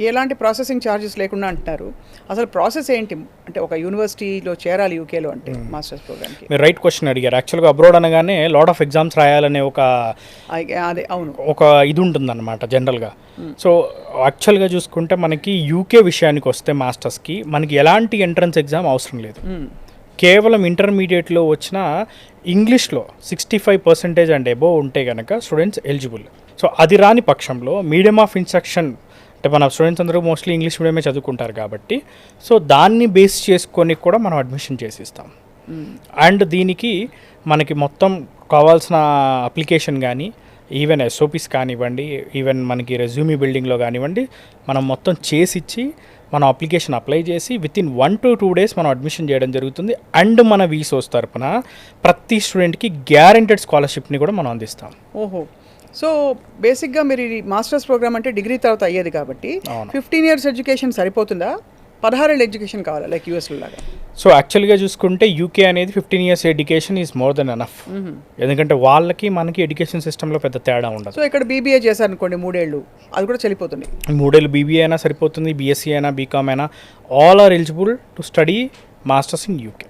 ఎలాంటి processing charges లేకుండా అంటున్నారు. అసలు ప్రాసెస్ ఏంటి? అంటే ఒక యూనివర్సిటీలో చేరాలి యూకేలో అంటే మాస్టర్స్ ప్రోగ్రామ్కి. మీరు రైట్ క్వశ్చన్ అడిగారు. యాక్చువల్గా అబ్రాడ్ అనగానే లాట్ ఆఫ్ ఎగ్జామ్స్ రాయాలనే అదే అవును ఒక ఇది ఉంటుందన్నమాట జనరల్గా. సో యాక్చువల్గా చూసుకుంటే మనకి యూకే విషయానికి వస్తే మాస్టర్స్కి మనకి ఎలాంటి ఎంట్రన్స్ ఎగ్జామ్ అవసరం లేదు. కేవలం ఇంటర్మీడియట్లో వచ్చిన ఇంగ్లీష్లో 65% అండ్ అబోవ్ ఉంటే కనుక స్టూడెంట్స్ ఎలిజిబుల్. సో అది రాని పక్షంలో మీడియం ఆఫ్ ఇన్స్ట్రక్షన్ అంటే మన స్టూడెంట్స్ అందరూ మోస్ట్లీ ఇంగ్లీష్ మీడియమే చదువుకుంటారు కాబట్టి సో దాన్ని బేస్ చేసుకొని కూడా మనం అడ్మిషన్ చేసిస్తాం. అండ్ దీనికి మనకి మొత్తం కావాల్సిన అప్లికేషన్ కానీ ఈవెన్ ఎస్ఓపీస్ కానివ్వండి, ఈవెన్ మనకి రెజ్యూమీ బిల్డింగ్లో కానివ్వండి, మనం మొత్తం చేసిచ్చి మనం అప్లికేషన్ అప్లై చేసి వితిన్ 1 to 2 days మనం అడ్మిషన్ చేయడం జరుగుతుంది. అండ్ మన వీసోస్ తరపున ప్రతి స్టూడెంట్కి గ్యారెంటెడ్ స్కాలర్షిప్ని కూడా మనం అందిస్తాం. ఓహో, సో బేసిక్గా మీరు ఈ మాస్టర్స్ ప్రోగ్రామ్ అంటే డిగ్రీ తర్వాత అయ్యేది కాబట్టి 15 years ఎడ్యుకేషన్ సరిపోతుందా? 16 ఏళ్ళ ఎడ్యుకేషన్ కావాలా లైక్ యూఎస్లో లాగా? సో యాక్చువల్గా చూసుకుంటే యూకే అనేది 15 years education is more than enough. ఎందుకంటే వాళ్ళకి మనకి ఎడ్యుకేషన్ సిస్టంలో పెద్ద తేడా ఉండదు. సో ఇక్కడ బీబీఏ చేశారనుకోండి 3 ఏళ్ళు, అది కూడా చనిపోతుంది. 3 ఏళ్ళు బీబీఏ అయినా సరిపోతుంది, బీఎస్సీ అయినా బీకామ్ అయినా, all are eligible to study masters in UK.